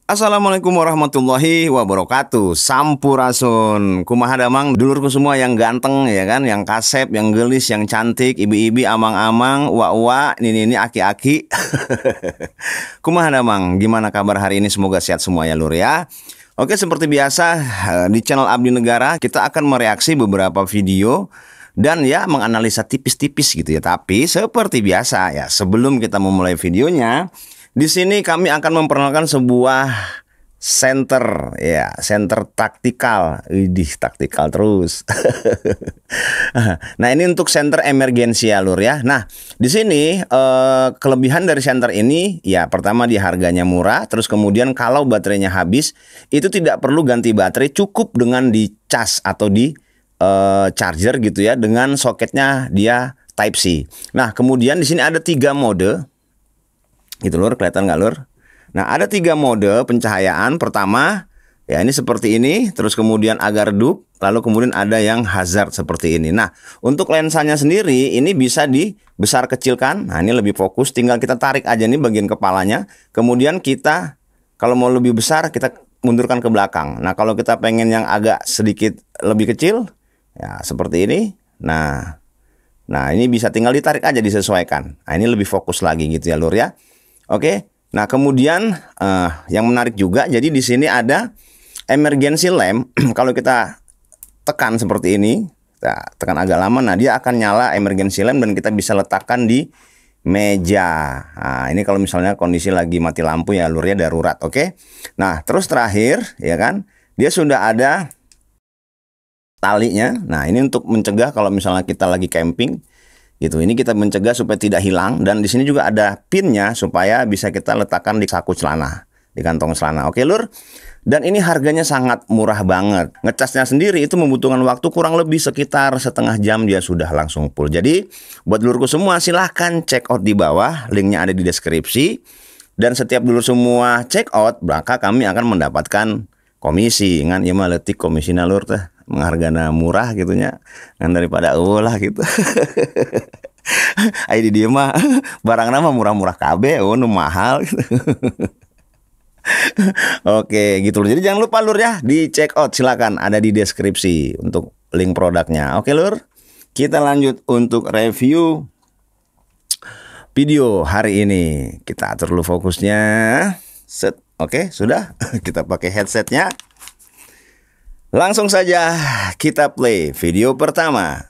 Assalamualaikum warahmatullahi wabarakatuh. Sampurasun. Kumaha damang dulurku semua yang ganteng ya kan, yang kasep, yang gelis, yang cantik, ibi-ibi, amang-amang, wa-wa, ini aki-aki. Kumaha damang, gimana kabar hari ini? Semoga sehat semua ya lur ya. Oke, seperti biasa di channel Abdi Negara kita akan mereaksi beberapa video dan ya menganalisa tipis-tipis gitu ya. Tapi seperti biasa ya, sebelum kita memulai videonya, di sini kami akan memperkenalkan sebuah center ya, center taktikal. Idih, taktikal terus. Nah, ini untuk center emergensi ya lur ya. Nah, di sini kelebihan dari center ini ya, pertama di harganya murah, terus kemudian kalau baterainya habis itu tidak perlu ganti baterai, cukup dengan dicas atau di charger gitu ya, dengan soketnya dia Type C. Nah, kemudian di sini ada 3 mode. Gitu lur, kelihatan nggak lur? Nah, ada 3 mode pencahayaan. Pertama ya ini seperti ini, terus kemudian agak redup, lalu kemudian ada yang hazard seperti ini. Nah, untuk lensanya sendiri ini bisa dibesar kecilkan. Nah, ini lebih fokus, tinggal kita tarik aja nih bagian kepalanya. Kemudian kita kalau mau lebih besar kita mundurkan ke belakang. Nah, kalau kita pengen yang agak sedikit lebih kecil ya seperti ini. Nah, ini bisa tinggal ditarik aja, disesuaikan. Nah, ini lebih fokus lagi gitu ya lur ya. Oke, nah kemudian yang menarik juga, jadi di sini ada emergency lamp. Kalau kita tekan seperti ini, kita tekan agak lama, nah dia akan nyala emergency lamp dan kita bisa letakkan di meja. Nah, ini kalau misalnya kondisi lagi mati lampu ya lur ya, darurat. Oke, nah terus terakhir ya kan, dia sudah ada talinya. Nah, ini untuk mencegah kalau misalnya kita lagi camping gitu, ini kita mencegah supaya tidak hilang, dan di sini juga ada pinnya supaya bisa kita letakkan di saku celana, di kantong celana. Oke lur, dan ini harganya sangat murah banget. Ngecasnya sendiri itu membutuhkan waktu kurang lebih sekitar setengah jam, dia sudah langsung full. Jadi buat dulurku semua silahkan check out di bawah, linknya ada di deskripsi. Dan setiap dulur semua check out, maka kami akan mendapatkan komisi. Ngan ya mah letik komisi nalur teh menghargana murah gitunya, kan daripada ulah gitu. Ayo di dia mah barang nama murah-murah KB, nu mahal gitu. Oke gitu loh. Jadi jangan lupa lur ya, di check out silakan, ada di deskripsi untuk link produknya. Oke lur, kita lanjut untuk review video hari ini. Kita atur dulu fokusnya. Set. Oke, sudah. Kita pakai headsetnya. Langsung saja kita play video pertama.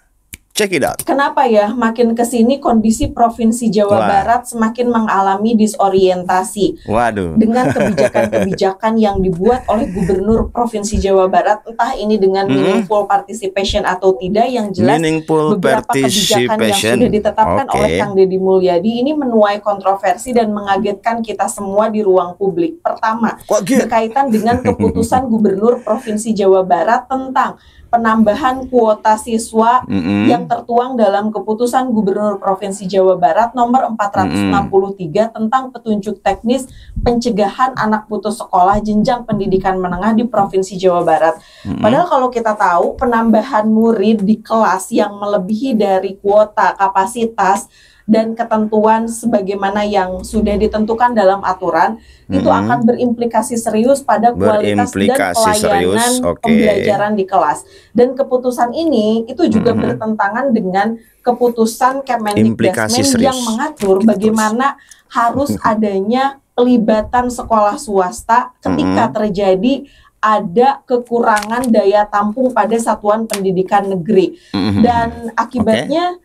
Check it out. Kenapa ya makin kesini kondisi Provinsi Jawa Barat semakin mengalami disorientasi. Waduh. Dengan kebijakan-kebijakan yang dibuat oleh Gubernur Provinsi Jawa Barat, entah ini dengan meaningful participation atau tidak, yang jelas beberapa kebijakan yang sudah ditetapkan oleh Kang Deddy Mulyadi ini menuai kontroversi dan mengagetkan kita semua di ruang publik. Pertama, berkaitan dengan keputusan Gubernur Provinsi Jawa Barat tentang penambahan kuota siswa yang tertuang dalam keputusan Gubernur Provinsi Jawa Barat nomor 463 tentang petunjuk teknis pencegahan anak putus sekolah jenjang pendidikan menengah di Provinsi Jawa Barat. Padahal kalau kita tahu penambahan murid di kelas yang melebihi dari kuota kapasitas dan ketentuan sebagaimana yang sudah ditentukan dalam aturan, itu akan berimplikasi serius pada kualitas dan pelayanan pembelajaran di kelas. Dan keputusan ini itu juga bertentangan dengan keputusan Kemendikbudristek yang mengatur bagaimana harus adanya pelibatan sekolah swasta ketika terjadi ada kekurangan daya tampung pada satuan pendidikan negeri. Dan akibatnya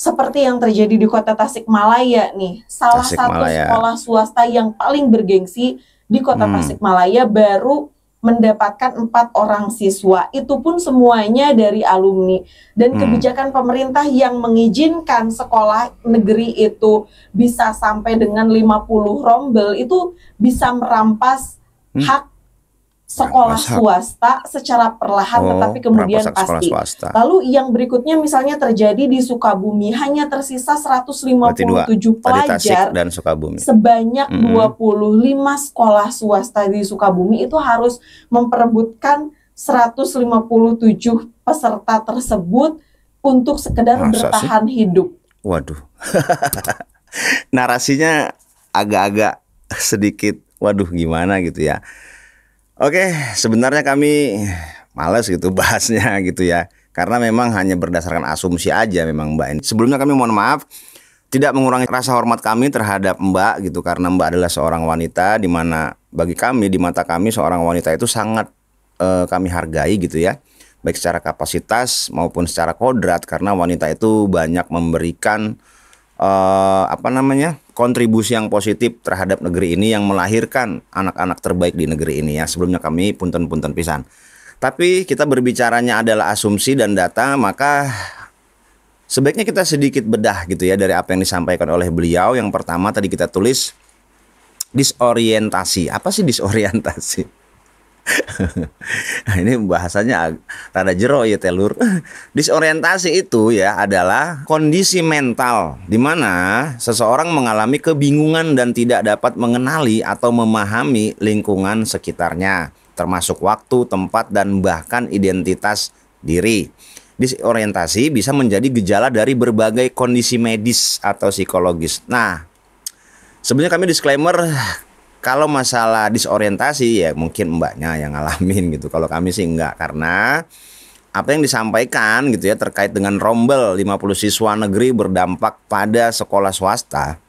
seperti yang terjadi di Kota Tasikmalaya nih, salah satu sekolah swasta yang paling bergengsi di Kota Tasikmalaya baru mendapatkan 4 orang siswa, itu pun semuanya dari alumni. Dan kebijakan pemerintah yang mengizinkan sekolah negeri itu bisa sampai dengan 50 rombel itu bisa merampas hak sekolah swasta secara perlahan, tetapi kemudian pasti. Lalu yang berikutnya misalnya terjadi di Sukabumi, hanya tersisa 157 pelajar dan Sukabumi. Sebanyak 25 sekolah swasta di Sukabumi itu harus memperebutkan 157 peserta tersebut untuk sekedar bertahan hidup. Waduh. Narasinya agak-agak sedikit Waduh, gimana gitu ya. Oke, sebenarnya kami males gitu bahasnya gitu ya. Karena memang hanya berdasarkan asumsi aja memang Mbak. Sebelumnya kami mohon maaf, tidak mengurangi rasa hormat kami terhadap Mbak gitu. Karena Mbak adalah seorang wanita, di mana bagi kami, di mata kami seorang wanita itu sangat kami hargai gitu ya. Baik secara kapasitas maupun secara kodrat. Karena wanita itu banyak memberikan kontribusi yang positif terhadap negeri ini, yang melahirkan anak-anak terbaik di negeri ini ya. Sebelumnya kami punten-punten pisan. Tapi kita berbicaranya adalah asumsi dan data, maka sebaiknya kita sedikit bedah gitu ya dari apa yang disampaikan oleh beliau. Yang pertama tadi kita tulis disorientasi. Apa sih disorientasi? Nah, ini bahasanya rada jero ya telur. Disorientasi itu ya adalah kondisi mental di mana seseorang mengalami kebingungan dan tidak dapat mengenali atau memahami lingkungan sekitarnya, termasuk waktu, tempat, dan bahkan identitas diri. Disorientasi bisa menjadi gejala dari berbagai kondisi medis atau psikologis. Nah, sebenarnya kami disclaimer, kalau masalah disorientasi ya mungkin Mbaknya yang ngalamin gitu. Kalau kami sih enggak, karena apa yang disampaikan gitu ya terkait dengan rombel 50 siswa negeri berdampak pada sekolah swasta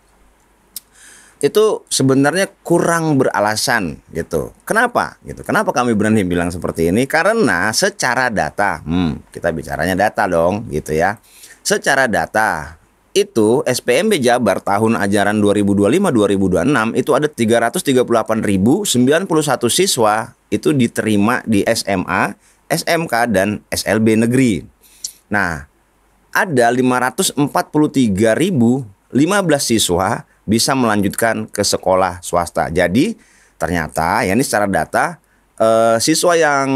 itu sebenarnya kurang beralasan gitu. Kenapa gitu? Kenapa kami berani bilang seperti ini? Karena secara data, kita bicaranya data dong gitu ya. Secara data itu SPMB Jabar tahun ajaran 2025-2026 itu ada 338.091 siswa itu diterima di SMA, SMK, dan SLB negeri. Nah, ada 543.015 siswa bisa melanjutkan ke sekolah swasta. Jadi ternyata ya ini secara data siswa yang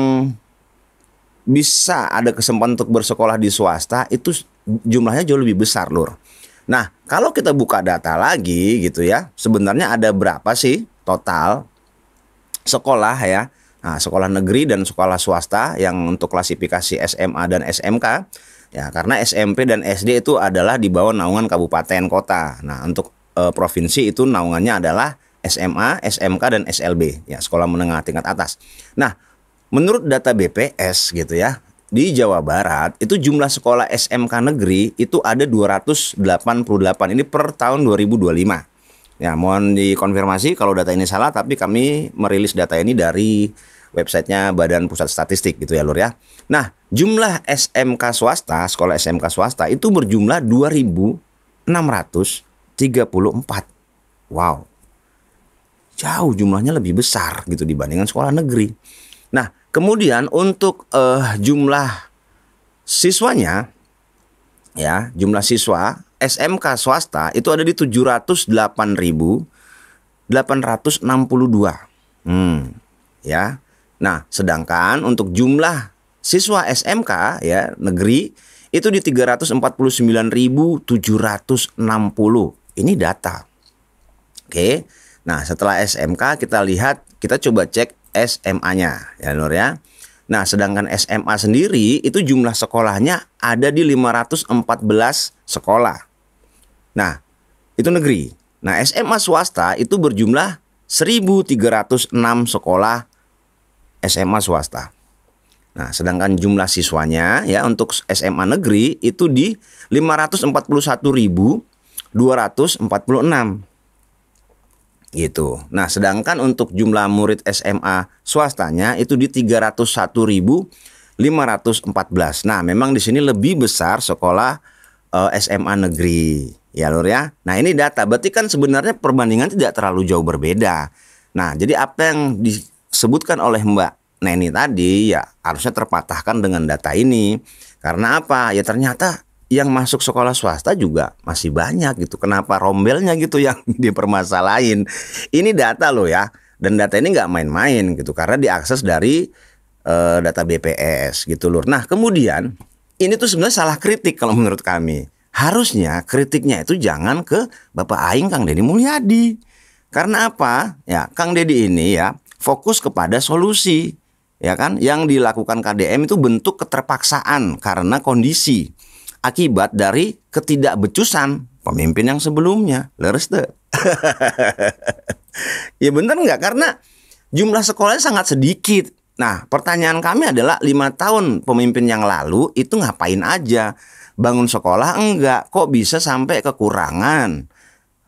bisa ada kesempatan untuk bersekolah di swasta itu jumlahnya jauh lebih besar, Lur. Nah, kalau kita buka data lagi gitu ya, sebenarnya ada berapa sih total sekolah ya? Nah, sekolah negeri dan sekolah swasta yang untuk klasifikasi SMA dan SMK ya, karena SMP dan SD itu adalah di bawah naungan kabupaten kota. Nah, untuk provinsi itu naungannya adalah SMA, SMK, dan SLB ya, sekolah menengah tingkat atas. Nah, menurut data BPS gitu ya, di Jawa Barat itu jumlah sekolah SMK negeri itu ada 288 ini per tahun 2025. Ya, mohon dikonfirmasi kalau data ini salah, tapi kami merilis data ini dari websitenya Badan Pusat Statistik gitu ya, Lur ya. Nah, jumlah SMK swasta, sekolah SMK swasta itu berjumlah 2.634. Wow. Jauh jumlahnya lebih besar gitu dibandingkan sekolah negeri. Nah, kemudian untuk jumlah siswanya ya, jumlah siswa SMK swasta itu ada di 708.862. Ya. Nah, sedangkan untuk jumlah siswa SMK ya negeri itu di 349.760. Ini data. Oke. Nah, setelah SMK kita lihat, kita coba cek SMA-nya ya, Nur ya. Nah, sedangkan SMA sendiri itu jumlah sekolahnya ada di 514 sekolah. Nah, itu negeri. Nah, SMA swasta itu berjumlah 1.306 sekolah SMA swasta. Nah, sedangkan jumlah siswanya ya untuk SMA negeri itu di 541.246. Gitu. Nah, sedangkan untuk jumlah murid SMA swastanya itu di 301.514. Nah, memang di sini lebih besar sekolah SMA negeri. Ya, Lur ya. Nah, ini data. Berarti kan sebenarnya perbandingan tidak terlalu jauh berbeda. Nah, jadi apa yang disebutkan oleh Mbak Neni tadi ya harusnya terpatahkan dengan data ini. Karena apa? Ya ternyata yang masuk sekolah swasta juga masih banyak gitu. Kenapa rombelnya gitu yang dipermasalahin? Ini data loh ya. Dan data ini nggak main-main gitu. Karena diakses dari data BPS gitu Lur. Nah, kemudian ini tuh sebenarnya salah kritik kalau menurut kami. Harusnya kritiknya itu jangan ke Bapak Aing Kang Deddy Mulyadi. Karena apa? Ya, Kang Deddy ini ya fokus kepada solusi. Ya kan? Yang dilakukan KDM itu bentuk keterpaksaan karena kondisi. Akibat dari ketidakbecusan pemimpin yang sebelumnya. Leres tuh. Ya bener nggak? Karena jumlah sekolahnya sangat sedikit. Nah, pertanyaan kami adalah 5 tahun pemimpin yang lalu itu ngapain aja? Bangun sekolah enggak? Kok bisa sampai kekurangan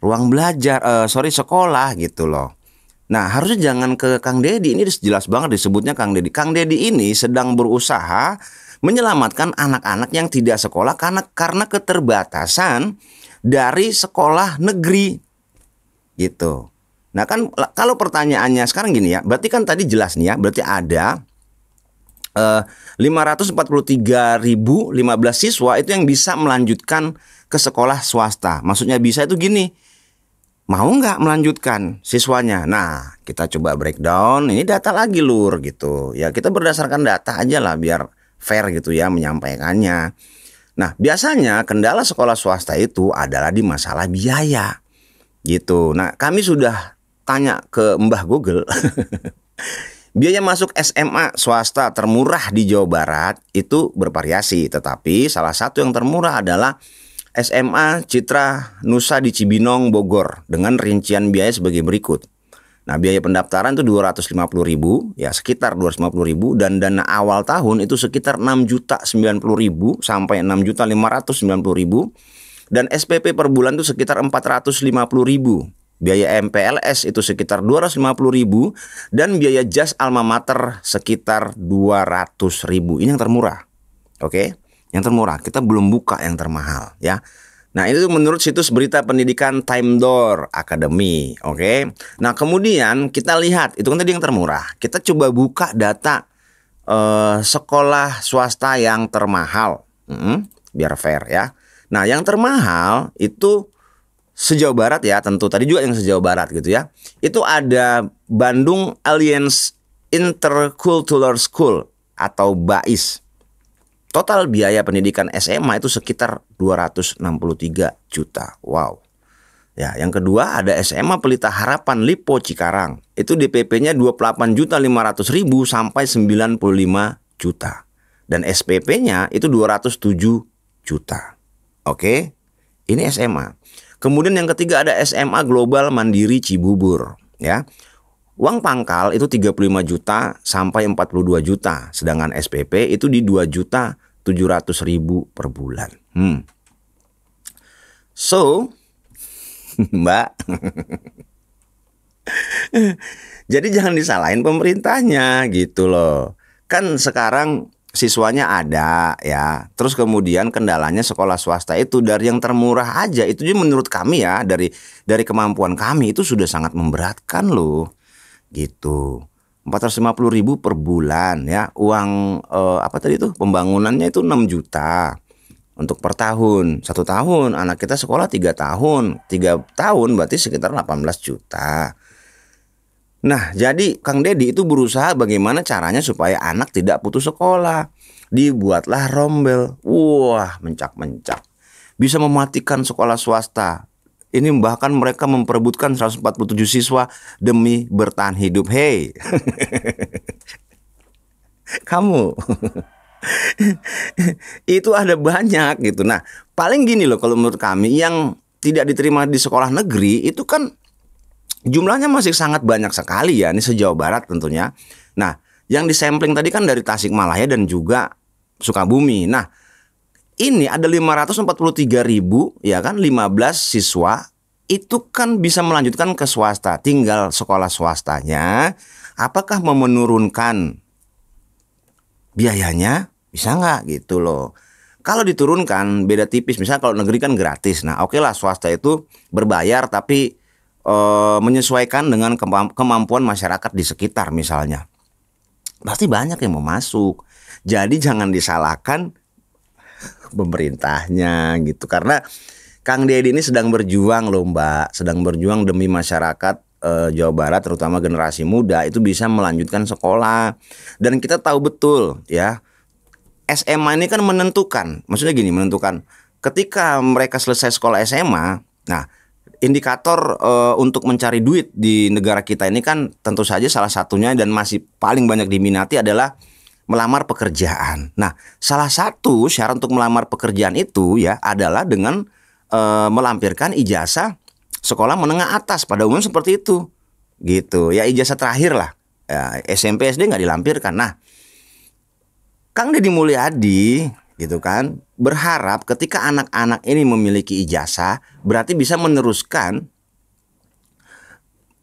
ruang belajar, sekolah gitu loh. Nah, harusnya jangan ke Kang Deddy. Ini jelas banget disebutnya Kang Deddy. Kang Deddy ini sedang berusaha menyelamatkan anak-anak yang tidak sekolah karena keterbatasan dari sekolah negeri gitu. Nah kan kalau pertanyaannya sekarang gini ya, berarti kan tadi jelas nih ya, berarti ada 543.015 siswa itu yang bisa melanjutkan ke sekolah swasta. Maksudnya bisa itu gini, mau nggak melanjutkan siswanya? Nah kita coba breakdown, ini data lagi Lur gitu. Ya kita berdasarkan data aja lah biar fair gitu ya menyampaikannya. Nah biasanya kendala sekolah swasta itu adalah di masalah biaya gitu. Nah kami sudah tanya ke Mbah Google. Biaya masuk SMA swasta termurah di Jawa Barat itu bervariasi, tetapi salah satu yang termurah adalah SMA Citra Nusa di Cibinong, Bogor dengan rincian biaya sebagai berikut. Nah, biaya pendaftaran itu 250.000, ya sekitar 250.000, dan dana awal tahun itu sekitar 6.090.000 sampai 6.590.000, dan SPP per bulan itu sekitar 450.000. Biaya MPLS itu sekitar 250.000 dan biaya jas alma mater sekitar 200.000. Ini yang termurah. Oke, yang termurah. Kita belum buka yang termahal ya. Nah, itu menurut situs berita pendidikan Time Door Academy. Oke. Nah, kemudian kita lihat itu kan tadi yang termurah. Kita coba buka data sekolah swasta yang termahal. Biar fair ya. Nah, yang termahal itu se-Jawa Barat ya, tentu tadi juga yang se-Jawa Barat gitu ya. Itu ada Bandung Alliance Intercultural School atau BAIS. Total biaya pendidikan SMA itu sekitar 263 juta. Wow. Ya, yang kedua ada SMA Pelita Harapan Lipo Cikarang. Itu DPP-nya 28.500.000 sampai 95 juta. Dan SPP-nya itu 207 juta. Oke. Ini SMA. Kemudian yang ketiga ada SMA Global Mandiri Cibubur ya. Uang pangkal itu 35 juta sampai 42 juta, sedangkan SPP itu di 2.700.000 per bulan. So, Mbak. Jadi jangan disalahin pemerintahnya gitu loh. Kan sekarang siswanya ada ya, terus kemudian kendalanya sekolah swasta itu dari yang termurah aja itu juga menurut kami ya dari kemampuan kami itu sudah sangat memberatkan loh gitu. 450.000 per bulan ya, uang apa tadi itu pembangunannya itu 6 juta untuk per tahun, 1 tahun anak kita sekolah 3 tahun berarti sekitar 18 juta. Nah, jadi Kang Deddy itu berusaha bagaimana caranya supaya anak tidak putus sekolah. Dibuatlah rombel. Wah, mencak-mencak. Bisa mematikan sekolah swasta. Ini bahkan mereka memperebutkan 147 siswa demi bertahan hidup. Hei. Kamu. Itu ada banyak gitu. Nah, paling gini loh kalau menurut kami yang tidak diterima di sekolah negeri itu kan jumlahnya masih sangat banyak sekali ya, ini se-Jawa Barat tentunya. Nah, yang disampling tadi kan dari Tasikmalaya dan juga Sukabumi. Nah, ini ada 543.000 ya kan, 15 siswa itu kan bisa melanjutkan ke swasta. Tinggal sekolah swastanya apakah mau menurunkan biayanya, bisa nggak gitu loh. Kalau diturunkan beda tipis, misalnya kalau negeri kan gratis. Nah, oke lah swasta itu berbayar tapi menyesuaikan dengan kemampuan masyarakat di sekitar misalnya. Pasti banyak yang mau masuk. Jadi jangan disalahkan pemerintahnya gitu. Karena Kang Deddy ini sedang berjuang loh Mbak. Sedang berjuang demi masyarakat Jawa Barat terutama generasi muda itu bisa melanjutkan sekolah. Dan kita tahu betul ya, SMA ini kan menentukan. Maksudnya gini, menentukan ketika mereka selesai sekolah SMA. Nah, indikator untuk mencari duit di negara kita ini kan tentu saja salah satunya dan masih paling banyak diminati adalah melamar pekerjaan. Nah, salah satu syarat untuk melamar pekerjaan itu ya adalah dengan melampirkan ijazah sekolah menengah atas, pada umumnya seperti itu. gitu. Ya ijazah terakhir lah. Ya, SMP SD nggak dilampirkan. Nah, Kang Deddy Mulyadi gitu kan berharap ketika anak-anak ini memiliki ijazah berarti bisa meneruskan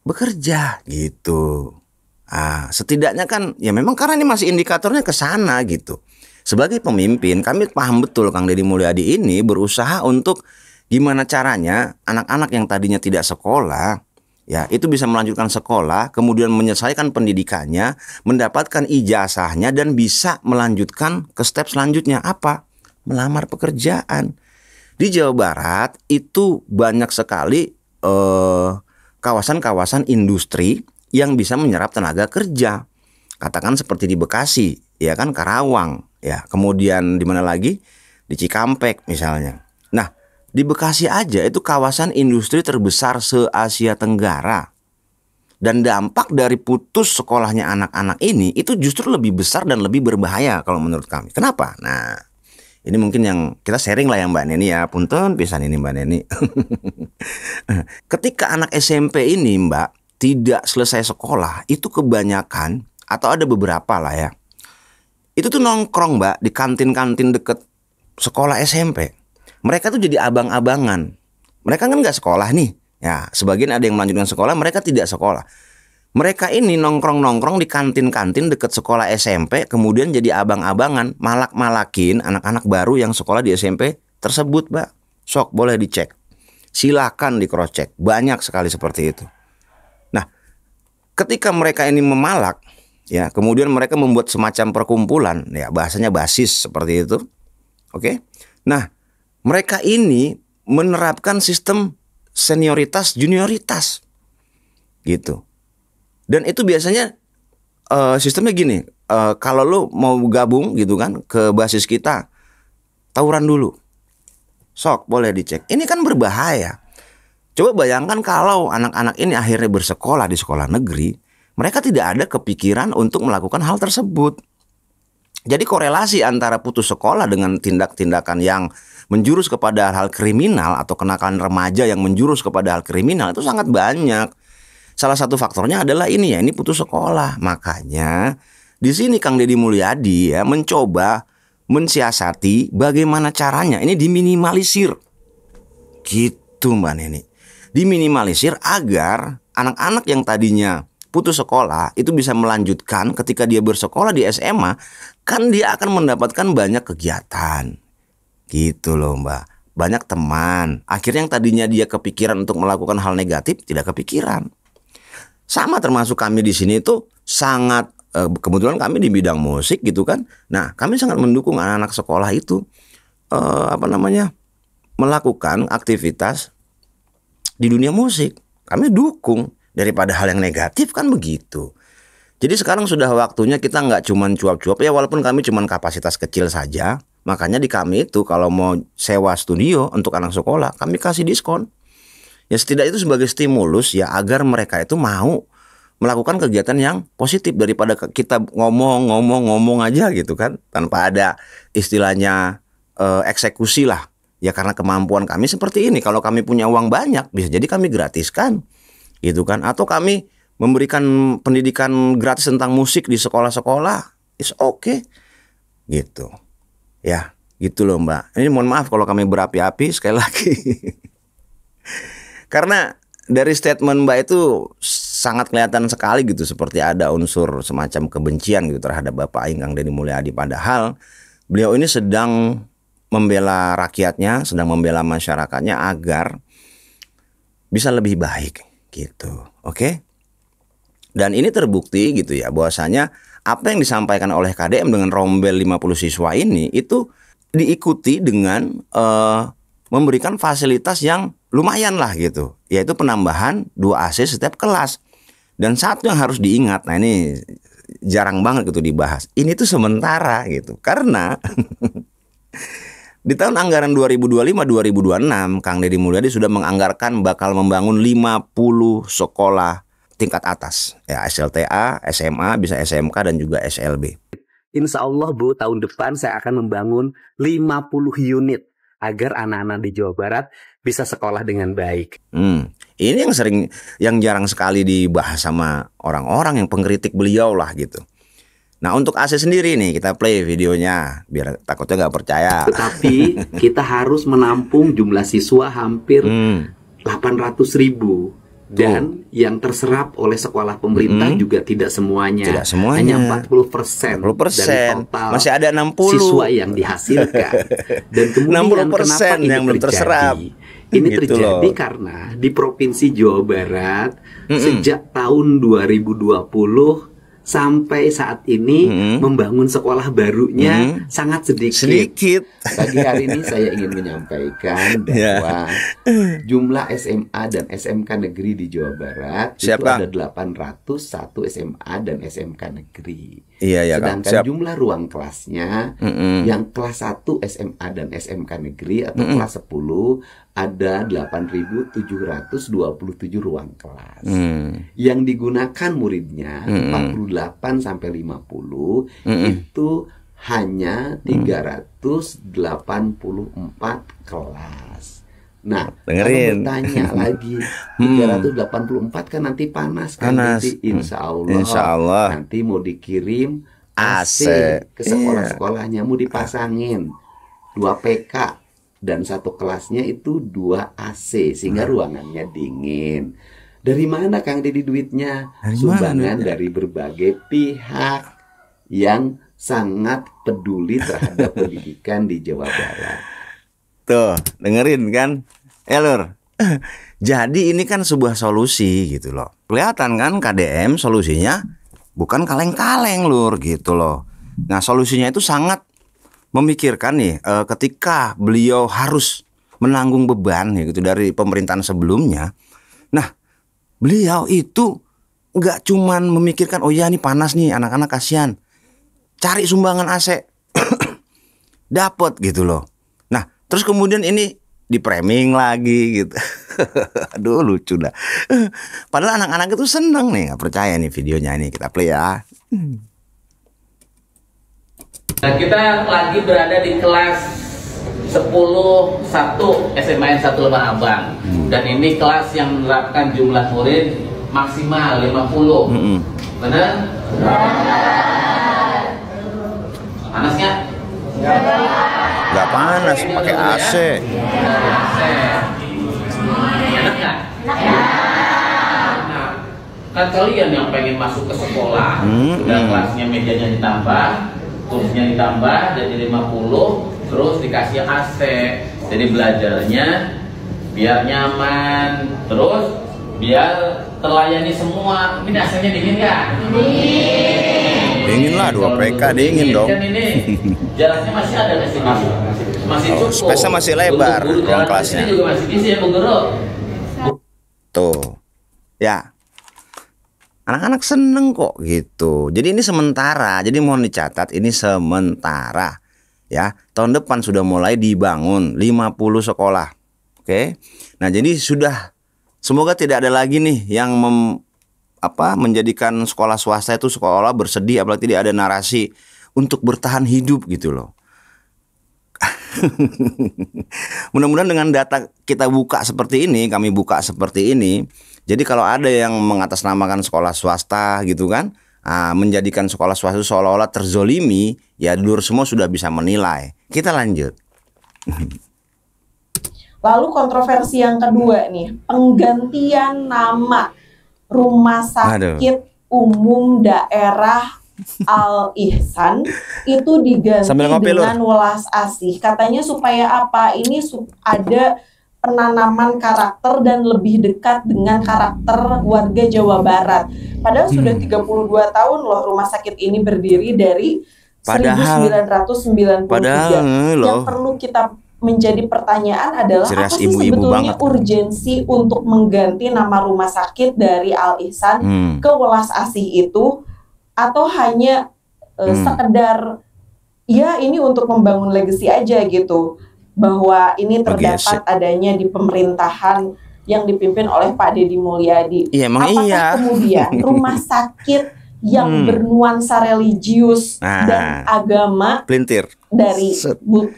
bekerja gitu. Setidaknya kan ya memang karena ini masih indikatornya ke sana gitu. Sebagai pemimpin kami paham betul Kang Deddy Mulyadi ini berusaha untuk gimana caranya anak-anak yang tadinya tidak sekolah ya itu bisa melanjutkan sekolah, kemudian menyelesaikan pendidikannya, mendapatkan ijazahnya dan bisa melanjutkan ke step selanjutnya apa? Melamar pekerjaan. Di Jawa Barat itu banyak sekali kawasan-kawasan industri yang bisa menyerap tenaga kerja. Katakan seperti di Bekasi, ya kan Karawang, ya. Kemudian di mana lagi? Di Cikampek misalnya. Nah, di Bekasi aja itu kawasan industri terbesar se-Asia Tenggara. Dan dampak dari putus sekolahnya anak-anak ini itu justru lebih besar dan lebih berbahaya kalau menurut kami. Kenapa? Nah, ini mungkin yang kita sharing lah ya Mbak Neni ya. Punten pisan ini Mbak Neni. Ketika anak SMP ini Mbak tidak selesai sekolah, itu kebanyakan atau ada beberapa lah ya. Itu tuh nongkrong Mbak di kantin-kantin deket sekolah SMP. Mereka tuh jadi abang-abangan. Mereka kan nggak sekolah nih. Ya, sebagian ada yang melanjutkan sekolah, mereka tidak sekolah. Mereka ini nongkrong-nongkrong di kantin-kantin dekat sekolah SMP, kemudian jadi abang-abangan, malak-malakin anak-anak baru yang sekolah di SMP tersebut, Mbak. Sok boleh dicek. Silakan di cross check. Banyak sekali seperti itu. Nah, ketika mereka ini memalak, ya, kemudian mereka membuat semacam perkumpulan, ya, bahasanya basis seperti itu. Oke. Nah, mereka ini menerapkan sistem senioritas junioritas gitu. Dan itu biasanya sistemnya gini, kalau lo mau gabung gitu kan ke basis kita, tawuran dulu. Sok boleh dicek. Ini kan berbahaya. Coba bayangkan kalau anak-anak ini akhirnya bersekolah di sekolah negeri, mereka tidak ada kepikiran untuk melakukan hal tersebut. Jadi korelasi antara putus sekolah dengan tindak-tindakan yang menjurus kepada hal kriminal atau kenakalan remaja yang menjurus kepada hal kriminal itu sangat banyak. Salah satu faktornya adalah ini ya, ini putus sekolah. Makanya di sini Kang Deddy Mulyadi ya mencoba mensiasati bagaimana caranya ini diminimalisir. Gitu Mbak Neni. Diminimalisir agar anak-anak yang tadinya putus sekolah itu bisa melanjutkan ketika dia bersekolah di SMA, kan dia akan mendapatkan banyak kegiatan. Gitu loh Mbak. Banyak teman. Akhirnya yang tadinya dia kepikiran untuk melakukan hal negatif tidak kepikiran. Sama termasuk kami di sini itu sangat kebetulan kami di bidang musik gitu kan. Nah, kami sangat mendukung anak-anak sekolah itu melakukan aktivitas di dunia musik. Kami dukung daripada hal yang negatif kan begitu. Jadi sekarang sudah waktunya kita nggak cuman cuap-cuap ya, walaupun kami cuman kapasitas kecil saja. Makanya di kami itu kalau mau sewa studio untuk anak sekolah, kami kasih diskon. Ya setidaknya itu sebagai stimulus ya agar mereka itu mau melakukan kegiatan yang positif daripada kita ngomong aja gitu kan, tanpa ada istilahnya eksekusi lah. Ya karena kemampuan kami seperti ini. Kalau kami punya uang banyak, bisa jadi kami gratiskan gitu kan, atau kami memberikan pendidikan gratis tentang musik di sekolah-sekolah, is okay gitu. Ya, gitu loh Mbak. Ini mohon maaf kalau kami berapi-api sekali lagi. Karena dari statement Mbak itu sangat kelihatan sekali gitu, seperti ada unsur semacam kebencian gitu terhadap Bapak Aing Kang Deddy Mulyadi. Padahal beliau ini sedang membela rakyatnya, sedang membela masyarakatnya agar bisa lebih baik gitu. Oke? Dan ini terbukti gitu ya bahwasanya apa yang disampaikan oleh KDM dengan rombel 50 siswa ini itu diikuti dengan memberikan fasilitas yang lumayan lah gitu, yaitu penambahan 2 AC setiap kelas. Dan satu yang harus diingat, nah ini jarang banget gitu dibahas, ini tuh sementara gitu, karena di tahun anggaran 2025-2026 Kang Deddy Mulyadi sudah menganggarkan bakal membangun 50 sekolah tingkat atas ya, SLTA, SMA, bisa SMK dan juga SLB. Insya Allah Bu, tahun depan saya akan membangun 50 unit agar anak-anak di Jawa Barat bisa sekolah dengan baik. Ini yang jarang sekali dibahas sama orang-orang yang pengkritik beliau lah gitu. Nah untuk AC sendiri nih kita play videonya biar takutnya nggak percaya. Tetapi kita harus menampung jumlah siswa hampir 800.000 dan yang terserap oleh sekolah pemerintah juga tidak semuanya. Tidak semuanya. Hanya 40% dari total masih ada 60 siswa yang dihasilkan. Dan kemudian 60% kenapa ini yang belum terserap? Ini Gitu terjadi loh. karena di Provinsi Jawa Barat sejak tahun 2020 sampai saat ini membangun sekolah barunya sangat sedikit. Pagi hari ini saya ingin menyampaikan bahwa jumlah SMA dan SMK negeri di Jawa Barat itu ada 801 SMA dan SMK negeri. Sedangkan jumlah ruang kelasnya yang kelas 1 SMA dan SMK negeri atau kelas 10 ada 8.727 ruang kelas. Yang digunakan muridnya 48 sampai 50 itu hanya 384 kelas. Nah, dengerin. Bertanya lagi 384 kan nanti panas kan nanti insya Allah nanti mau dikirim AC ke sekolah-sekolahnya, mau dipasangin 2 PK dan satu kelasnya itu 2 AC sehingga ruangannya dingin. Dari mana Kang Dedi duitnya? Sumbangan dari berbagai pihak yang sangat peduli terhadap pendidikan di Jawa Barat. Tuh, dengerin kan? Lur. Jadi ini kan sebuah solusi gitu loh. Kelihatan kan KDM solusinya bukan kaleng-kaleng Lur gitu loh. Nah, solusinya itu sangat memikirkan nih ketika beliau harus menanggung beban ya gitu dari pemerintahan sebelumnya. Nah, beliau itu nggak cuman memikirkan oh ya ini panas nih anak-anak kasihan, cari sumbangan AC dapat gitu loh. Nah, terus kemudian ini di framing lagi gitu. Aduh lucu dah. Padahal anak-anak itu seneng nih, nggak percaya nih videonya ini kita play ya. Nah, kita lagi berada di kelas 10-1 SMAN 1 Lembah Abang. Dan ini kelas yang menerapkan jumlah murid maksimal 50. Benar? Panas nggak? Nggak panas, pakai AC. Enak nggak? Nah, kan kalian yang pengen masuk ke sekolah, udah kelasnya mejanya ditambah, kursinya ditambah jadi 50, terus dikasih AC, jadi belajarnya biar nyaman, terus biar terlayani semua. Ini AC-nya dingin nggak? Dingin lah, 2 PK dingin dong. Kan ini jaraknya masih ada nggak sih? Masih cukup. Space-nya masih lebar ruang kelasnya. Ini juga masih bisa ya Bu Guru. Tuh, ya. Anak-anak seneng kok gitu. Jadi ini sementara. Jadi mohon dicatat ini sementara. Ya, tahun depan sudah mulai dibangun 50 sekolah. Oke. Nah, jadi sudah semoga tidak ada lagi nih yang menjadikan sekolah swasta itu sekolah bersedih apalagi tidak ada narasi untuk bertahan hidup gitu loh. Mudah-mudahan dengan data kita buka seperti ini, kami buka seperti ini. Jadi kalau ada yang mengatasnamakan sekolah swasta gitu kan, menjadikan sekolah swasta itu seolah-olah terzolimi, ya dulur semua sudah bisa menilai. Kita lanjut. Lalu kontroversi yang kedua nih, penggantian nama Rumah Sakit Umum Daerah Al-Ihsan itu diganti dengan Welas Asih. Katanya supaya apa? Ini ada penanaman karakter dan lebih dekat dengan karakter warga Jawa Barat. Padahal sudah 32 tahun loh rumah sakit ini berdiri dari 1993. Yang perlu kita menjadi pertanyaan adalah apa sih sebetulnya urgensi untuk mengganti nama rumah sakit dari Al-Ihsan ke Welas Asih itu, atau hanya sekedar ya ini untuk membangun legacy aja gitu, bahwa ini terdapat adanya di pemerintahan yang dipimpin oleh Pak Deddy Mulyadi. Apakah kemudian rumah sakit yang bernuansa religius dan agama pelintir dari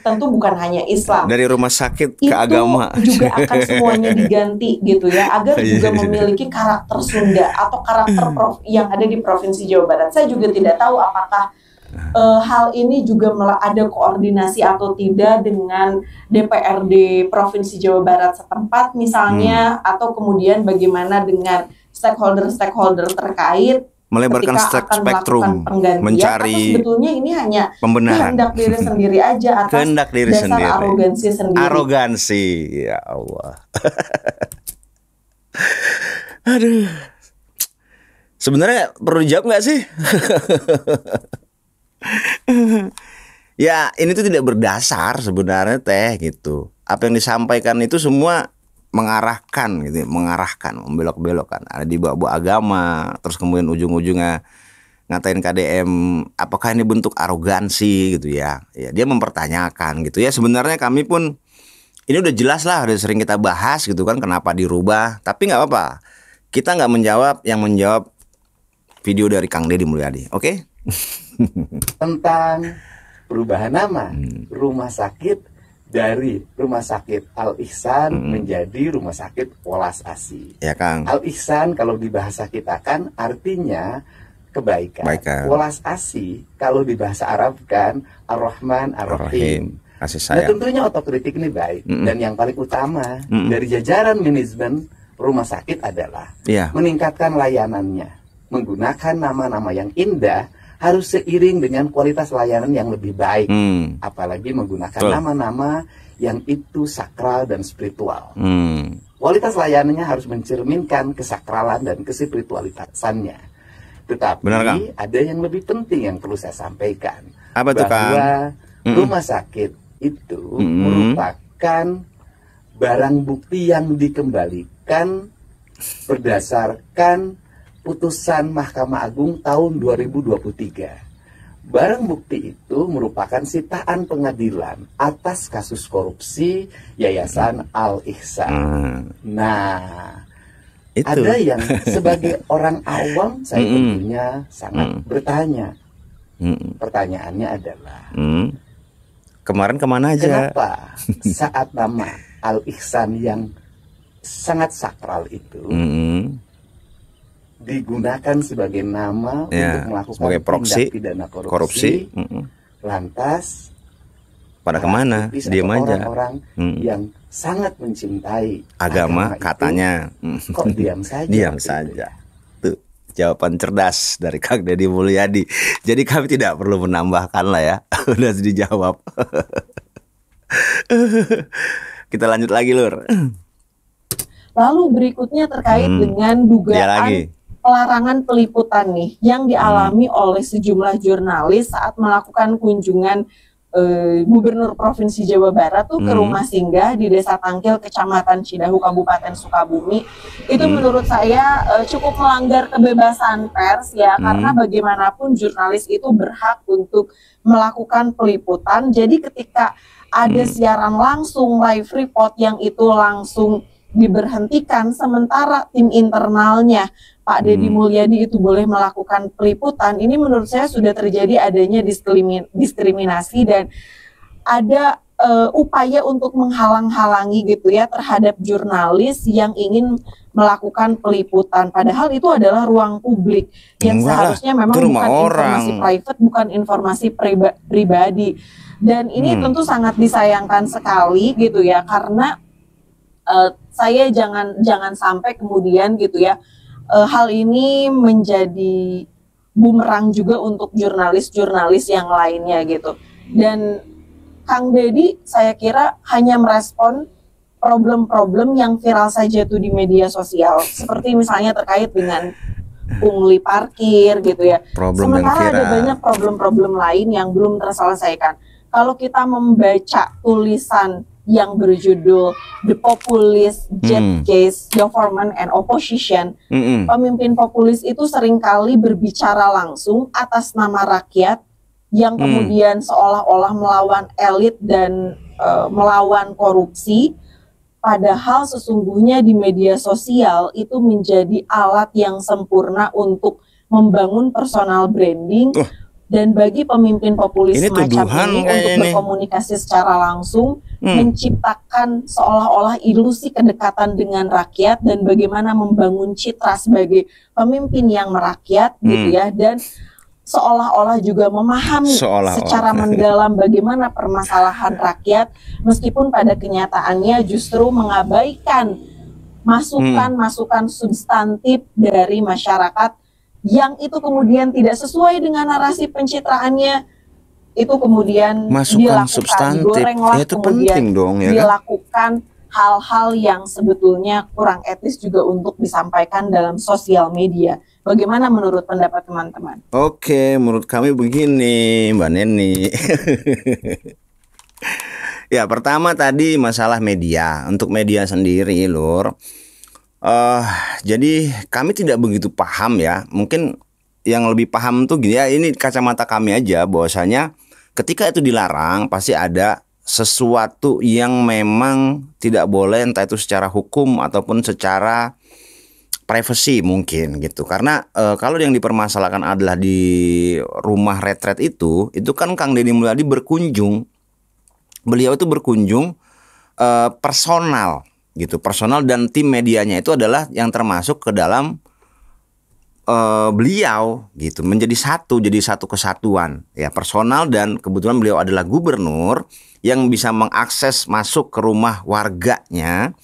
tentu bukan hanya Islam, dari rumah sakit ke agama juga akan semuanya diganti gitu ya, agar juga memiliki karakter Sunda atau karakter yang ada di Provinsi Jawa Barat. Saya juga tidak tahu apakah hal ini juga ada koordinasi atau tidak dengan DPRD Provinsi Jawa Barat setempat misalnya, atau kemudian bagaimana dengan stakeholder terkait melebarkan spektrum, mencari sebetulnya ini hanya pembenaran kehendak diri sendiri aja atas dasar arogansi sendiri. Arogansi, ya Allah. Aduh, sebenarnya perlu dijawab nggak sih? Ya, ini tuh tidak berdasar sebenarnya gitu. Apa yang disampaikan itu semua mengarahkan gitu, membelok-belokkan. Ada di bawah agama, terus kemudian ujung-ujungnya ngatain KDM, apakah ini bentuk arogansi gitu ya? Ya, dia mempertanyakan gitu ya. Sebenarnya kami pun ini udah jelas lah, udah sering kita bahas gitu kan, kenapa dirubah. Tapi nggak apa-apa, kita nggak menjawab, yang menjawab video dari Kang Deddy Mulyadi, oke? Tentang perubahan nama rumah sakit dari Rumah Sakit Al-Ihsan menjadi Rumah Sakit Welas Asih. Ya, Kang. Al-Ihsan kalau di bahasa kita kan artinya kebaikan. Welas Asih kalau di bahasa Arab kan Ar-Rahman Ar-Rahim. Kasih sayang. Nah, tentunya otokritik ini baik. Dan yang paling utama dari jajaran manajemen rumah sakit adalah meningkatkan layanannya. Menggunakan nama-nama yang indah harus seiring dengan kualitas layanan yang lebih baik. Apalagi menggunakan nama-nama yang itu sakral dan spiritual. Kualitas layanannya harus mencerminkan kesakralan dan kespiritualitasannya. Tetapi ada yang lebih penting yang perlu saya sampaikan. Apa itu, Kang? Bahwa rumah sakit itu merupakan barang bukti yang dikembalikan berdasarkan putusan Mahkamah Agung tahun 2023. Barang bukti itu merupakan sitaan pengadilan atas kasus korupsi Yayasan Al-Ihsan. Nah, itu ada yang sebagai orang awam saya tentunya sangat bertanya. Pertanyaannya adalah kemarin kemana aja? Kenapa saat nama Al-Ihsan yang sangat sakral itu digunakan sebagai nama untuk melakukan tindak pidana korupsi. Lantas pada kemana? Diam aja. Orang-orang yang sangat mencintai agama katanya itu, kok diam saja? Diam saja. Tuh jawaban cerdas dari Kang Deddy Mulyadi. Jadi kami tidak perlu menambahkan lah ya. Udah dijawab. Kita lanjut lagi, Lur. Lalu berikutnya terkait dengan dugaan pelarangan peliputan nih yang dialami oleh sejumlah jurnalis saat melakukan kunjungan Gubernur Provinsi Jawa Barat tuh ke rumah singgah di Desa Tangkil, Kecamatan Cidahu, Kabupaten Sukabumi. Itu menurut saya cukup melanggar kebebasan pers ya, karena bagaimanapun jurnalis itu berhak untuk melakukan peliputan. Jadi ketika ada siaran langsung, live report yang itu langsung diberhentikan, sementara tim internalnya Pak Deddy Mulyadi itu boleh melakukan peliputan, ini menurut saya sudah terjadi adanya diskriminasi dan ada upaya untuk menghalang-halangi gitu ya terhadap jurnalis yang ingin melakukan peliputan. Padahal itu adalah ruang publik yang seharusnya memang bukan informasi private, bukan informasi pribadi. Dan ini tentu sangat disayangkan sekali gitu ya, karena saya jangan sampai kemudian gitu ya hal ini menjadi bumerang juga untuk jurnalis-jurnalis yang lainnya gitu. Dan Kang Deddy saya kira hanya merespon problem-problem yang viral saja tuh di media sosial, seperti misalnya terkait dengan pungli parkir gitu ya. Sementara ada banyak problem-problem lain yang belum terselesaikan. Kalau kita membaca tulisan yang berjudul The Populist Jet Case, Government and Opposition, pemimpin populis itu seringkali berbicara langsung atas nama rakyat yang kemudian seolah-olah melawan elit dan melawan korupsi, padahal sesungguhnya di media sosial itu menjadi alat yang sempurna untuk membangun personal branding. Dan bagi pemimpin populis semacam ini untuk berkomunikasi secara langsung, menciptakan seolah-olah ilusi kedekatan dengan rakyat dan bagaimana membangun citra sebagai pemimpin yang merakyat gitu ya, dan seolah-olah juga memahami secara mendalam bagaimana permasalahan rakyat, meskipun pada kenyataannya justru mengabaikan masukan-masukan substantif dari masyarakat yang itu kemudian tidak sesuai dengan narasi pencitraannya, itu kemudian masukan substantif, digorenglah, itu penting dong ya, dilakukan hal-hal yang sebetulnya kurang etis juga untuk disampaikan dalam sosial media. Bagaimana menurut pendapat teman-teman? Oke, menurut kami begini, Mbak Neni. Ya, pertama tadi masalah media. Untuk media sendiri, Lur. Jadi kami tidak begitu paham ya. Mungkin yang lebih paham tuh gini ya, ini kacamata kami aja, bahwasanya ketika itu dilarang pasti ada sesuatu yang memang tidak boleh, entah itu secara hukum ataupun secara privacy mungkin gitu. Karena kalau yang dipermasalahkan adalah di rumah retret itu kan Kang Deddy Mulyadi berkunjung. Beliau itu berkunjung personal gitu, personal, dan tim medianya itu adalah yang termasuk ke dalam beliau gitu, menjadi satu kesatuan ya, personal, dan kebetulan beliau adalah gubernur yang bisa mengakses masuk ke rumah warganya,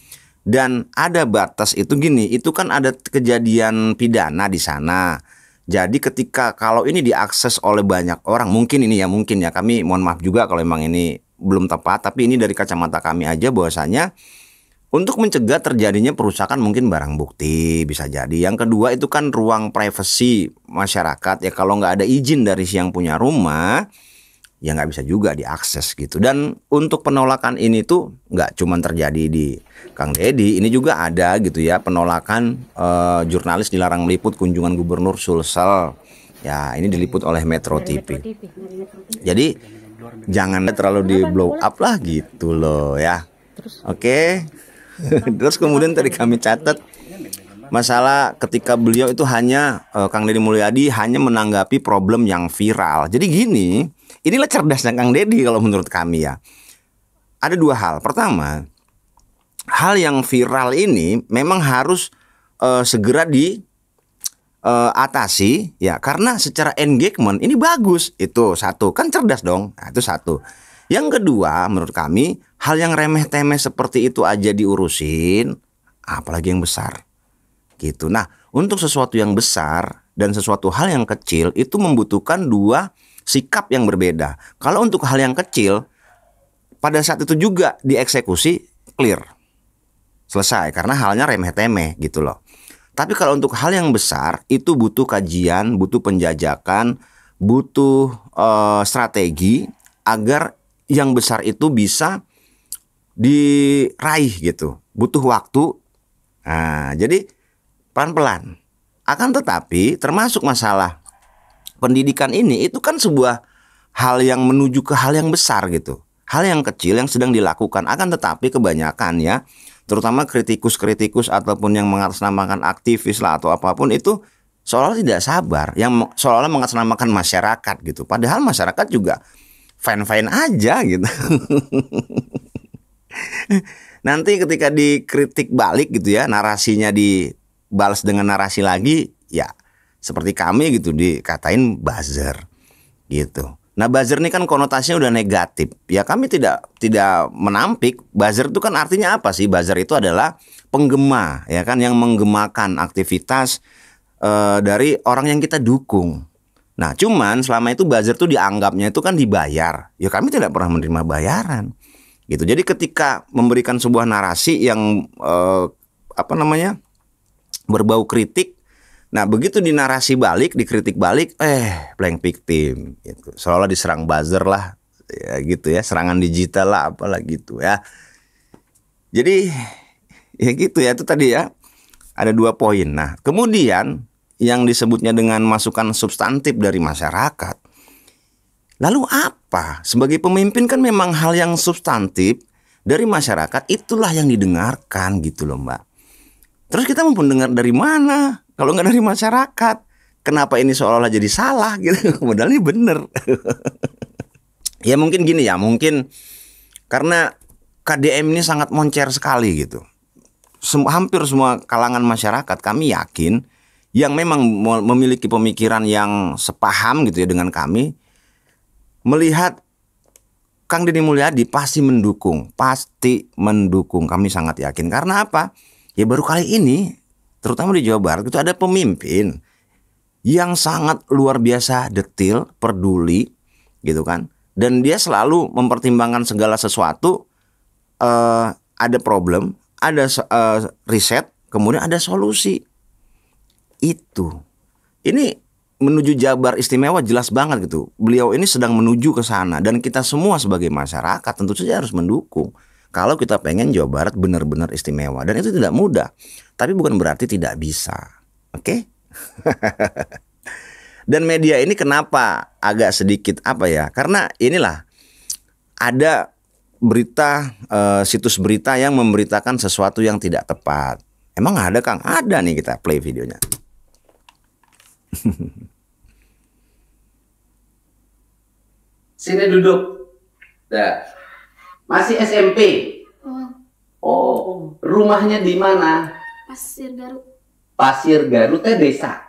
dan ada batas itu gini, itu kan ada kejadian pidana di sana. Jadi ketika kalau ini diakses oleh banyak orang, mungkin ya kami mohon maaf juga kalau memang ini belum tepat, tapi ini dari kacamata kami aja, bahwasanya untuk mencegah terjadinya perusakan mungkin barang bukti bisa jadi. Yang kedua itu kan ruang privasi masyarakat ya, kalau nggak ada izin dari si yang punya rumah ya nggak bisa juga diakses gitu. Dan untuk penolakan ini tuh nggak cuma terjadi di Kang Deddy, ini juga ada gitu ya, penolakan jurnalis dilarang meliput kunjungan Gubernur Sulsel ya, ini diliput oleh Metro TV. Jadi jangan terlalu di blow up lah gitu loh ya. Oke. Terus kemudian tadi kami catat masalah ketika beliau itu hanya Kang Deddy Mulyadi hanya menanggapi problem yang viral. Jadi gini, inilah cerdasnya Kang Deddy kalau menurut kami ya. Ada dua hal. Pertama, hal yang viral ini memang harus segera diatasi ya, karena secara engagement ini bagus. Itu satu, kan cerdas dong. Nah, itu satu. Yang kedua, menurut kami hal yang remeh-temeh seperti itu aja diurusin, apalagi yang besar gitu. Nah, untuk sesuatu yang besar dan sesuatu hal yang kecil itu membutuhkan dua sikap yang berbeda. Kalau untuk hal yang kecil, pada saat itu juga dieksekusi, clear, selesai, karena halnya remeh-temeh gitu loh. Tapi kalau untuk hal yang besar itu butuh kajian, butuh penjajakan, butuh strategi agar yang besar itu bisa diraih gitu, butuh waktu. Nah, jadi pelan-pelan. Akan tetapi termasuk masalah pendidikan ini itu kan sebuah hal yang menuju ke hal yang besar gitu. Hal yang kecil yang sedang dilakukan, akan tetapi kebanyakan ya, terutama kritikus-kritikus ataupun yang mengatasnamakan aktivis lah atau apapun itu seolah tidak sabar, yang seolah mengatasnamakan masyarakat gitu. Padahal masyarakat juga fine-fine aja gitu. Nanti ketika dikritik balik gitu ya, narasinya dibalas dengan narasi lagi, ya seperti kami gitu dikatain buzzer gitu. Nah, buzzer ini kan konotasinya udah negatif. Ya kami tidak menampik. Buzzer itu kan artinya apa sih? Buzzer itu adalah penggema ya kan, yang menggemakan aktivitas dari orang yang kita dukung. Nah, cuman selama itu buzzer tuh dianggapnya itu kan dibayar. Ya kami tidak pernah menerima bayaran. Gitu. Jadi ketika memberikan sebuah narasi yang berbau kritik, nah begitu dinarasi balik, dikritik balik, blank victim gitu. Seolah diserang buzzer lah ya gitu ya, serangan digital lah apalah gitu ya. Jadi ya gitu ya, itu tadi ya ada 2 poin. Nah, kemudian yang disebutnya dengan masukan substantif dari masyarakat. Lalu apa? Sebagai pemimpin kan memang hal yang substantif dari masyarakat itulah yang didengarkan gitu loh Mbak. Terus kita mau mendengar dari mana? Kalau nggak dari masyarakat. kenapa ini seolah-olah jadi salah gitu? Padahal ini bener. Ya mungkin gini ya, mungkin karena KDM ini sangat moncer sekali gitu. Hampir semua kalangan masyarakat kami yakin yang memang memiliki pemikiran yang sepaham gitu ya dengan kami, melihat Kang Deddy Mulyadi pasti mendukung. Kami sangat yakin. Karena apa? Ya baru kali ini, terutama di Jawa Barat itu ada pemimpin yang sangat luar biasa detil, peduli gitu kan. Dan dia selalu mempertimbangkan segala sesuatu, ada problem, ada riset, kemudian ada solusi. Itu. Ini menuju Jabar Istimewa jelas banget gitu. Beliau ini sedang menuju ke sana dan kita semua sebagai masyarakat tentu saja harus mendukung. Kalau kita pengen Jawa Barat benar-benar istimewa, dan itu tidak mudah. Tapi bukan berarti tidak bisa. Oke? Dan media ini kenapa agak sedikit apa ya? Karena inilah ada berita, situs berita yang memberitakan sesuatu yang tidak tepat. Emang ada, Kang? Ada nih, kita play videonya. Sini duduk. Nah, masih SMP. Oh, rumahnya di mana? Pasir Garut. Pasir Garut desa.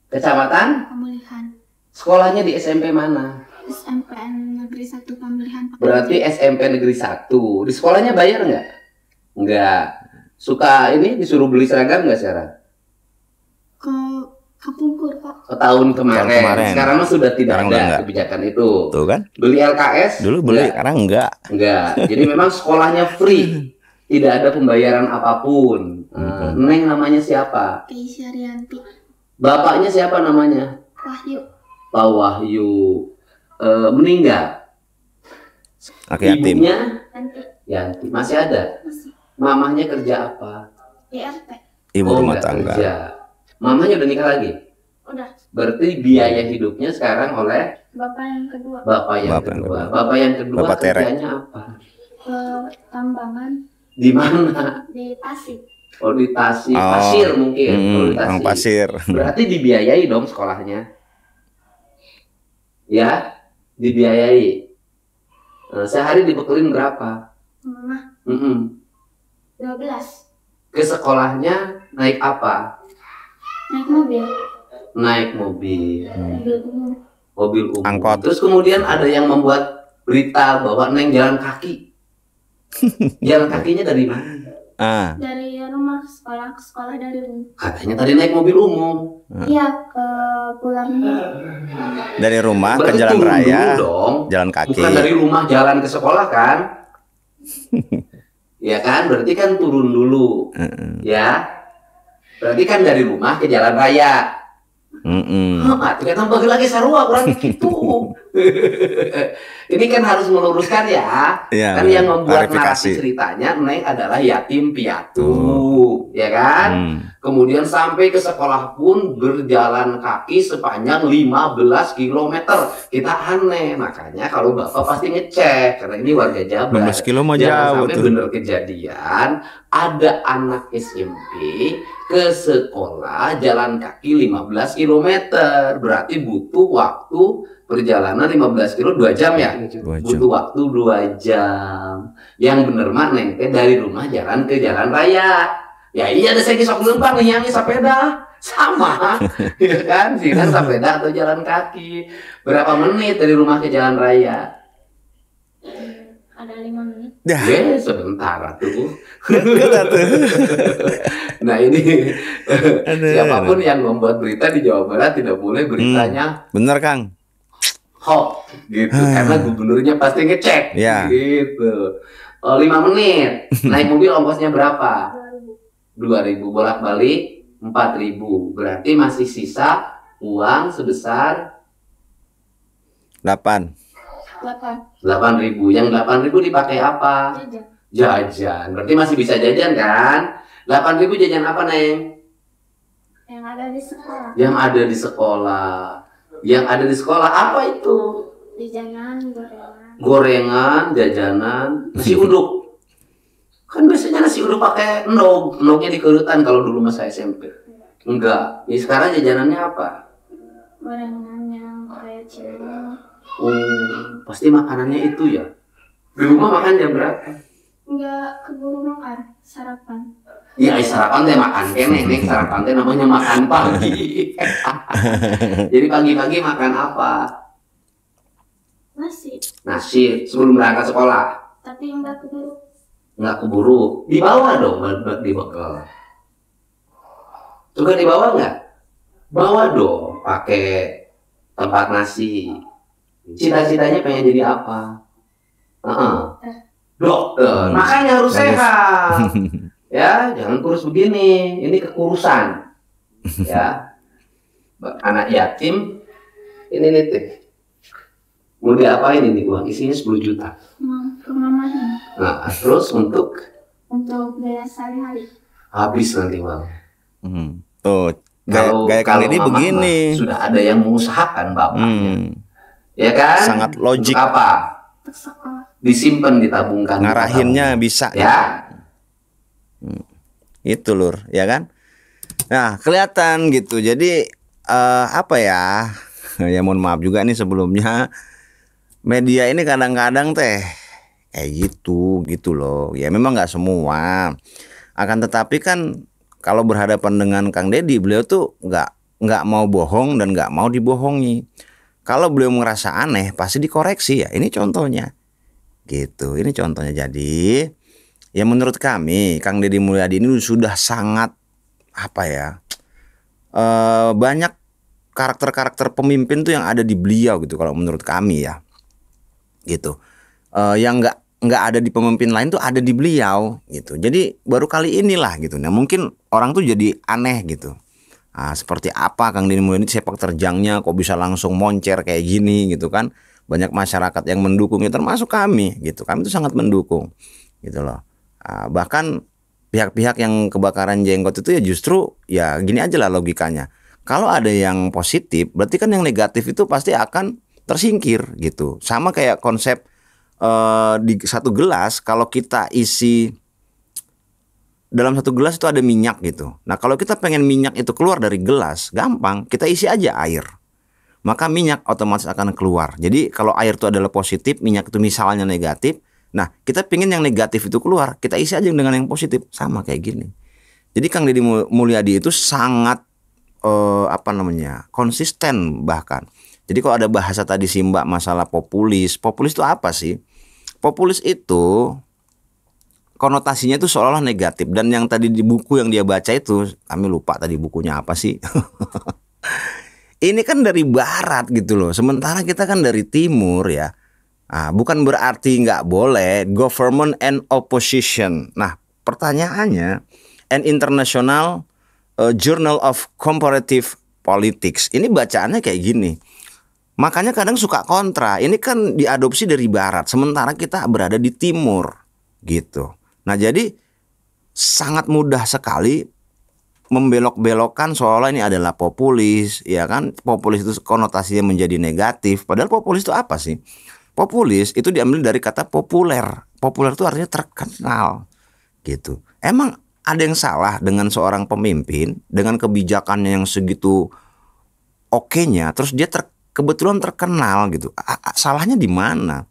Kecamatan? Pemulihan. Sekolahnya di SMP mana? SMPN Negeri 1 Pemulihan. Berarti SMP Negeri 1. Di sekolahnya bayar nggak? Nggak. Suka ini disuruh beli seragam nggak sekarang? Kepungkur, Pak. Ke tahun kemarin. Sekarang mah sudah tidak ada kebijakan itu. Tuh kan? Beli LKS? Dulu beli, sekarang enggak. Enggak. Jadi memang sekolahnya free. Tidak ada pembayaran apapun. Neng namanya siapa? Keisha Rianti. Bapaknya siapa namanya? Wahyu. Pak Wahyu. Meninggal. Ibunya? Yanti. Masih ada? Masih. Mamahnya kerja apa? IRT. Ibu rumah tangga. Kerja. Mamanya udah nikah lagi? Udah. Berarti biaya hidupnya sekarang oleh Bapak yang kedua. Bapak yang kedua Bapak kerjanya apa? Tambangan. Di mana? Di Tasik. Oh, di Tasik. Pasir mungkin. Orang pasir. Berarti dibiayai dong sekolahnya. Ya, dibiayai. Sehari dibekelin berapa? Mama. 12. Ke sekolahnya naik apa? Naik mobil. Naik mobil. Mobil umum. Mobil umum. Angkot. Terus kemudian ada yang membuat berita bahwa Neng jalan kaki. Jalan kakinya dari mana? Dari rumah ke sekolah dari rumah. Katanya tadi naik mobil umum. Iya, ke pulangnya. Dari rumah Berarti ke jalan raya, dong. jalan kaki. Bukan dari rumah jalan ke sekolah kan? Ya kan, berarti kan turun dulu. Ya. Berarti kan dari rumah ke jalan raya. Itu kan tambah lagi sarua kurang gitu. Ini kan harus meluruskan ya. Kan yang membuat narasi ceritanya Neng adalah yatim piatu, ya kan? Kemudian sampai ke sekolah pun berjalan kaki sepanjang 15 km. Kita aneh, makanya kalau Bapak pasti ngecek karena ini warga Jabar. 15 km mah jangan jauh sampai tuh. bener kejadian ada anak SMP ke sekolah jalan kaki 15 km. Berarti butuh waktu perjalanan 15 kilo 2 jam ya? 2 jam. Butuh waktu 2 jam. Yang bener mah Neng dari rumah jalan ke jalan raya. Ya iya ada saya kisah lempang yang sepeda. Sama. Ya kan? Sih kan sepeda atau jalan kaki. Berapa menit dari rumah ke jalan raya? Ada 5 menit. Sebentar tuh. Nah ini siapapun yang membuat berita di Jawa Barat tidak boleh beritanya bener, Kang. hoax gitu karena gubernurnya pasti ngecek gitu. 5 menit. Naik mobil ongkosnya berapa? 2.000 bolak-balik 4.000. Berarti masih sisa uang sebesar 8. 8.000. Yang 8.000 dipakai apa? Jajan. Berarti masih bisa jajan kan? 8.000 jajan apa, Neng? Yang ada di sekolah. Yang ada di sekolah. Yang ada di sekolah apa itu? Jajanan, gorengan. Gorengan, jajanan, nasi uduk. Kan biasanya nasi uduk pakai endog. Endognya dikerutan kalau dulu masa SMP. Enggak. Ya, sekarang jajanannya apa? Gorengan yang kayak cilok. Pasti makanannya itu ya. Di rumah makan jam berapa? Enggak keburu makan, sarapan. Iya, sarapan teh makan kene, sarapan teh namanya makan pagi. Jadi pagi-pagi makan apa? Nasi. Nasi sebelum berangkat sekolah. Tapi enggak keburu. Enggak keburu. Dibawa dong di bekal. Suka dibawa nggak? Bawa dong, pakai tempat nasi. Cita-citanya pengen jadi apa? Dokter. Makanya harus sehat. Ya, jangan kurus begini. Ini kekurusan. Ya. Anak yatim ini nitip. Mau diapain ini uang? Isinya 10 juta. Ke mamanya. Nah, terus untuk biaya sehari-hari. habis nanti uang. Tuh, gaya kali ini begini. Sudah ada yang mengusahakan bapaknya. Ya kan? Sangat logik. Untuk apa? Disimpan, ditabungkan. Ngarahinnya bisa. Ya. Itu Lur, ya kan? Nah, kelihatan gitu. Jadi apa ya? Ya mohon maaf juga nih sebelumnya. Media ini kadang-kadang kayak gitu loh. Ya memang nggak semua. Akan tetapi kan kalau berhadapan dengan Kang Deddy, beliau tuh nggak mau bohong dan nggak mau dibohongi. Kalau beliau merasa aneh, pasti dikoreksi ya. Ini contohnya, gitu. Ini contohnya. Jadi, ya menurut kami, Kang Deddy Mulyadi ini sudah sangat banyak karakter-karakter pemimpin tuh yang ada di beliau gitu. Kalau menurut kami ya, gitu. Yang nggak ada di pemimpin lain tuh ada di beliau gitu. Jadi baru kali inilah gitu. Nah mungkin orang tuh jadi aneh gitu. Seperti apa Kang Deddy Mulyadi sepak terjangnya kok bisa langsung moncer kayak gini gitu kan. Banyak masyarakat yang mendukungnya termasuk kami gitu. Kami tuh sangat mendukung gitu loh. Bahkan pihak-pihak yang kebakaran jenggot itu ya justru ya gini aja lah logikanya. Kalau ada yang positif berarti kan yang negatif itu pasti akan tersingkir gitu. Sama kayak konsep di satu gelas, kalau kita isi dalam satu gelas itu ada minyak gitu. Nah kalau kita pengen minyak itu keluar dari gelas, gampang, kita isi aja air, maka minyak otomatis akan keluar. Jadi kalau air itu adalah positif, minyak itu misalnya negatif. Nah kita pengen yang negatif itu keluar, kita isi aja dengan yang positif. Sama kayak gini. Jadi Kang Deddy Mulyadi itu sangat konsisten bahkan. Jadi kalau ada bahasa tadi sih Mbak masalah populis itu apa sih? Populis itu konotasinya itu seolah-olah negatif. Dan yang tadi di buku yang dia baca itu, kami lupa tadi bukunya apa sih. Ini kan dari barat gitu loh. Sementara kita kan dari timur ya. Bukan berarti nggak boleh government and opposition. Nah pertanyaannya, an international journal of comparative politics. Ini bacaannya kayak gini. Makanya kadang suka kontra. Ini kan diadopsi dari barat, sementara kita berada di timur gitu. Nah jadi sangat mudah sekali membelok-belokkan seolah ini adalah populis, ya kan? Populis itu konotasinya menjadi negatif. Padahal populis itu apa sih? Populis itu diambil dari kata populer. Populer itu artinya terkenal gitu. Emang ada yang salah dengan seorang pemimpin dengan kebijakannya yang segitu oke-nya, terus dia kebetulan terkenal gitu. Salahnya di mana?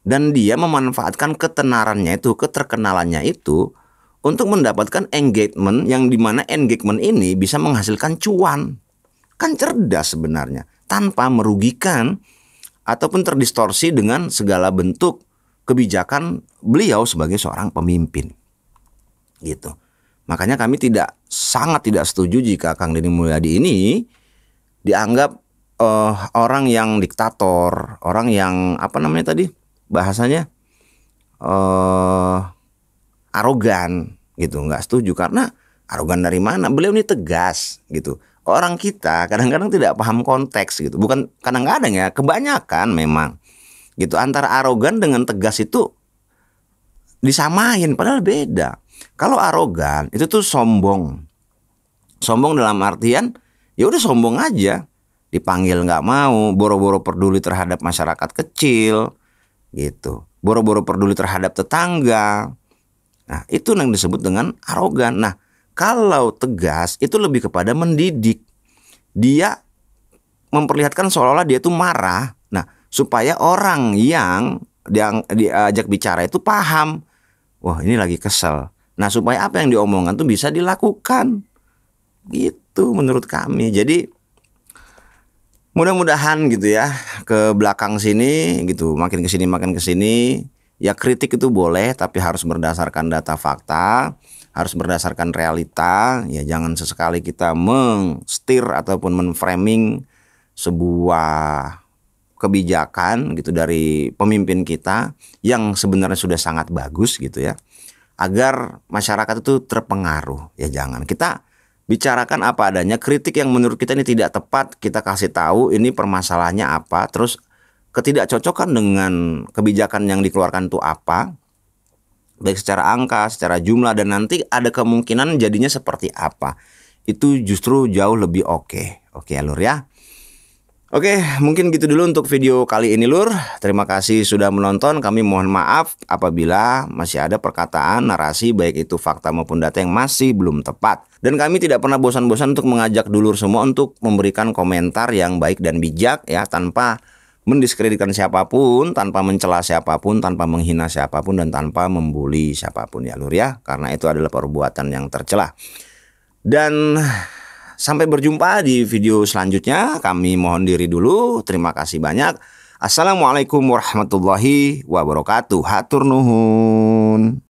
Dan dia memanfaatkan ketenarannya itu, keterkenalannya itu untuk mendapatkan engagement yang dimana engagement ini bisa menghasilkan cuan. Kan cerdas sebenarnya, tanpa merugikan ataupun terdistorsi dengan segala bentuk kebijakan beliau sebagai seorang pemimpin. Gitu. Makanya kami sangat tidak setuju jika Kang Deddy Mulyadi ini dianggap orang yang diktator, orang yang bahasanya arogan gitu. Nggak setuju karena arogan dari mana? Beliau ini tegas gitu. Orang kita kadang-kadang tidak paham konteks gitu. Bukan kadang-kadang ya, kebanyakan memang gitu. Antara arogan dengan tegas itu disamain padahal beda. Kalau arogan itu tuh sombong. Sombong dalam artian ya udah sombong aja. Dipanggil nggak mau, boro-boro peduli terhadap masyarakat kecil gitu. Boro-boro peduli terhadap tetangga. Nah, itu yang disebut dengan arogan. Nah, Kalau tegas itu lebih kepada mendidik. Dia memperlihatkan seolah-olah dia itu marah. Nah, supaya orang yang diajak bicara itu paham. Wah, ini lagi kesel. Nah, supaya apa yang diomongkan tuh bisa dilakukan. Gitu menurut kami. Jadi mudah-mudahan gitu ya, ke belakang sini gitu, makin ke sini ya, kritik itu boleh tapi harus berdasarkan data fakta, harus berdasarkan realita ya. Jangan sesekali kita menstir ataupun menframing sebuah kebijakan gitu dari pemimpin kita yang sebenarnya sudah sangat bagus gitu ya, agar masyarakat itu terpengaruh. Ya jangan, kita bicarakan apa adanya. Kritik yang menurut kita ini tidak tepat, kita kasih tahu ini permasalahannya apa, terus ketidakcocokan dengan kebijakan yang dikeluarkan itu apa, baik secara angka, secara jumlah, dan nanti ada kemungkinan jadinya seperti apa. Itu justru jauh lebih oke. Oke ya Lur ya. Oke, mungkin gitu dulu untuk video kali ini Lur. Terima kasih sudah menonton. Kami mohon maaf apabila masih ada perkataan, narasi, baik itu fakta maupun data yang masih belum tepat. Dan kami tidak pernah bosan-bosan untuk mengajak dulur semua untuk memberikan komentar yang baik dan bijak ya, tanpa mendiskreditkan siapapun, tanpa mencela siapapun, tanpa menghina siapapun, dan tanpa membuli siapapun ya Lur ya. Karena itu adalah perbuatan yang tercela. Dan sampai berjumpa di video selanjutnya. Kami mohon diri dulu. Terima kasih banyak. Assalamualaikum warahmatullahi wabarakatuh. Hatur nuhun.